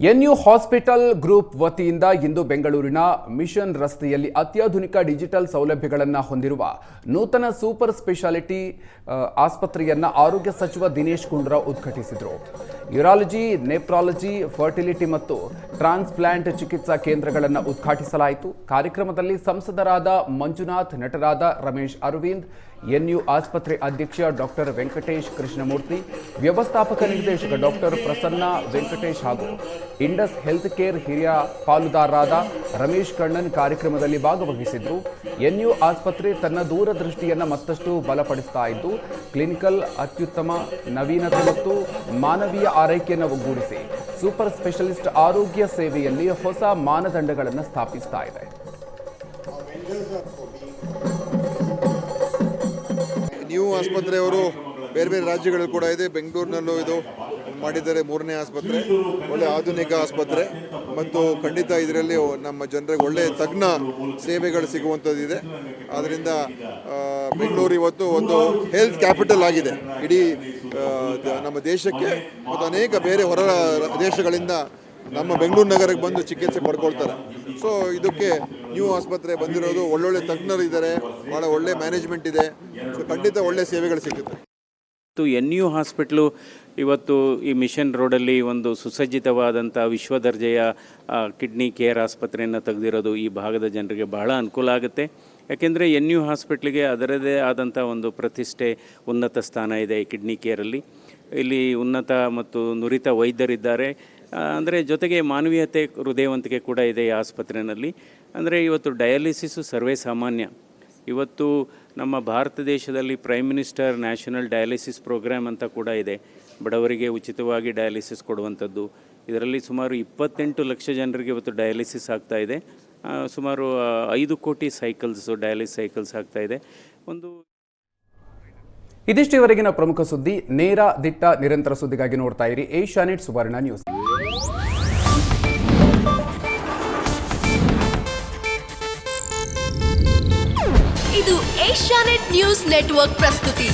ಎನ್ಯು hospital group ವತಿಯಿಂದ ಇಂದು ಬೆಂಗಳೂರಿನ mission ರಸ್ತೆಯಲ್ಲಿ ಅತ್ಯಾಧುನಿಕ ಡಿಜಿಟಲ್ ಸೌಲಭ್ಯಗಳನ್ನು ಹೊಂದಿರುವ ನೂತನ ಸೂಪರ್ ಸ್ಪೆಷಾಲಿಟಿ ಆಸ್ಪತ್ರೆಯನ್ನು ಆರೋಗ್ಯ ಸಚಿವ ದಿನೇಶ್ ಗುಂಡೂರಾವ್ ಉದ್ಘಾಟಿಸಿದರು. ಯೂರಾಲಜಿ, ನೆಫ್ರಾಲಜಿ, ಫರ್ಟಿಲಿಟಿ ಮತ್ತು ಟ್ರಾನ್ಸ್ಪ್ಲಾಂಟ್ ಚಿಕಿತ್ಸಾ ಕೇಂದ್ರಗಳನ್ನು ಉದ್ಘಾಟಿಸಲಾಯಿತು. ಕಾರ್ಯಕ್ರಮದಲ್ಲಿ ಸಂಸದರಾದ ಮಂಜುನಾಥ್, ನಟರಾದ ರಮೇಶ್ ಅರವಿಂದ್, ಎನ್ಯು ಆಸ್ಪತ್ರೆ ಅಧ್ಯಕ್ಷ ಡಾಕ್ಟರ್ ವೆಂಕಟೇಶ್ ಕೃಷ್ಣಮೂರ್ತಿ, ವ್ಯವಸ್ಥಾಪಕ ನಿರ್ದೇಶಕ ಡಾಕ್ಟರ್ ಪ್ರಸನ್ನ ವೆಂಕಟೇಶ್ ಹಾಗೂ ಇಂಡಸ್ ಹೆಲ್ತ್ ಕೇರ್ ಹಿರಿಯ ಪಾಲುದಾರರಾದ ರಮೇಶ್ ಕಣ್ಣನ್ ಕಾರ್ಯಕ್ರಮದಲ್ಲಿ ಭಾಗವಹಿಸಿದ್ರು. ಎನ್ಯು ಆಸ್ಪತ್ರೆ ತನ್ನ ದೂರದೃಷ್ಟಿಯನ್ನು ಮತ್ತಷ್ಟು ಬಲಪಡಿಸ್ತಾ ಇದ್ದು, ಕ್ಲಿನಿಕಲ್ ಅತ್ಯುತ್ತಮ ನವೀನತೆ ಮತ್ತು ಮಾನವೀಯ ಆರೈಕೆಯನ್ನು ಒಗ್ಗೂಡಿಸಿ ಸೂಪರ್ ಸ್ಪೆಷಲಿಸ್ಟ್ ಆರೋಗ್ಯ ಸೇವೆಯಲ್ಲಿ ಹೊಸ ಮಾನದಂಡಗಳನ್ನು ಸ್ಥಾಪಿಸ್ತಾ ಇದೆ. ನ್ಯೂ ಆಸ್ಪತ್ರೆಯವರು ಬೇರೆ ಬೇರೆ ರಾಜ್ಯಗಳು ಕೂಡ ಇದೆ. ಬೆಂಗಳೂರಿನಲ್ಲೂ ಇದು ಮಾಡಿದ್ದಾರೆ, 3ನೇ ಆಸ್ಪತ್ರೆ. ಒಳ್ಳೆ ಆಧುನಿಕ ಆಸ್ಪತ್ರೆ ಮತ್ತು ಖಂಡಿತ ಇದರಲ್ಲಿ ನಮ್ಮ ಜನರಿಗೆ ಒಳ್ಳೆಯ ತಜ್ಞ ಸೇವೆಗಳು ಸಿಗುವಂಥದ್ದಿದೆ. ಆದ್ದರಿಂದ ಬೆಂಗಳೂರು ಇವತ್ತು ಒಂದು ಹೆಲ್ತ್ ಕ್ಯಾಪಿಟಲ್ ಆಗಿದೆ ಇಡೀ ನಮ್ಮ ದೇಶಕ್ಕೆ. ಮತ್ತು ಅನೇಕ ಬೇರೆ ಹೊರ ದೇಶಗಳಿಂದ ನಮ್ಮ ಬೆಂಗಳೂರು ನಗರಕ್ಕೆ ಬಂದು ಚಿಕಿತ್ಸೆ ಪಡ್ಕೊಳ್ತಾರೆ. ಸೊ ಇದಕ್ಕೆ ನ್ಯೂ ಆಸ್ಪತ್ರೆ ಬಂದಿರೋದು, ಒಳ್ಳೊಳ್ಳೆ ತಜ್ಞರಿದ್ದಾರೆ, ಭಾಳ ಒಳ್ಳೆ ಮ್ಯಾನೇಜ್ಮೆಂಟ್ ಇದೆ. ಸೊ ಖಂಡಿತ ಒಳ್ಳೆ ಸೇವೆಗಳು ಸಿಗುತ್ತೆ. ಎನ್ಯು ಹಾಸ್ಪಿಟ್ಲು ಇವತ್ತು ಈ ಮಿಷನ್ ರೋಡಲ್ಲಿ ಒಂದು ಸುಸಜ್ಜಿತವಾದಂಥ ವಿಶ್ವ ದರ್ಜೆಯ ಕಿಡ್ನಿ ಕೇರ್ ಆಸ್ಪತ್ರೆಯನ್ನು ತೆಗೆದಿರೋದು ಈ ಭಾಗದ ಜನರಿಗೆ ಬಹಳ ಅನುಕೂಲ ಆಗುತ್ತೆ. ಯಾಕೆಂದರೆ ಎನ್ಯು ಹಾಸ್ಪಿಟ್ಲಿಗೆ ಅದರದೇ ಆದಂಥ ಒಂದು ಪ್ರತಿಷ್ಠೆ, ಉನ್ನತ ಸ್ಥಾನ ಇದೆ ಈ ಕಿಡ್ನಿ ಕೇರಲ್ಲಿ. ಇಲ್ಲಿ ಉನ್ನತ ಮತ್ತು ನುರಿತ ವೈದ್ಯರಿದ್ದಾರೆ. ಅಂದರೆ ಜೊತೆಗೆ ಮಾನವೀಯತೆ, ಹೃದಯವಂತಿಕೆ ಕೂಡ ಇದೆ ಈ ಆಸ್ಪತ್ರೆಯಲ್ಲಿ. ಅಂದರೆ ಇವತ್ತು ಡಯಾಲಿಸಿಸು ಸರ್ವೇ ಸಾಮಾನ್ಯ. ಇವತ್ತು ನಮ್ಮ ಭಾರತ ದೇಶದಲ್ಲಿ prime minister national dialysis program ಅಂತ ಕೂಡ ಇದೆ. ಬಡವರಿಗೆ ಉಚಿತವಾಗಿ ಡಯಾಲಿಸಿಸ್ ಕೊಡುವಂಥದ್ದು. ಇದರಲ್ಲಿ ಸುಮಾರು 28 ಲಕ್ಷ ಜನರಿಗೆ ಇವತ್ತು ಡಯಾಲಿಸಿಸ್ ಆಗ್ತಾ ಇದೆ. ಸುಮಾರು 5 ಕೋಟಿ ಡಯಾಲಿಸಿಸ್ ಸೈಕಲ್ಸ್ ಆಗ್ತಾ ಇದೆ. ಇದಿಷ್ಟು ಇವರೆಗಿನ ಪ್ರಮುಖ ಸುದ್ದಿ. ನೇರ, ದಿಟ್ಟ, ನಿರಂತರ ಸುದ್ದಿಗಾಗಿ ನೋಡ್ತಾ ಇರಿ ಏಷ್ಯಾನೆಟ್ ಸುವರ್ಣ ನ್ಯೂಸ್. ಇದು ಏಷ್ಯಾನೆಟ್ ನ್ಯೂಸ್ ನೆಟ್ವರ್ಕ್ ಪ್ರಸ್ತುತಿ.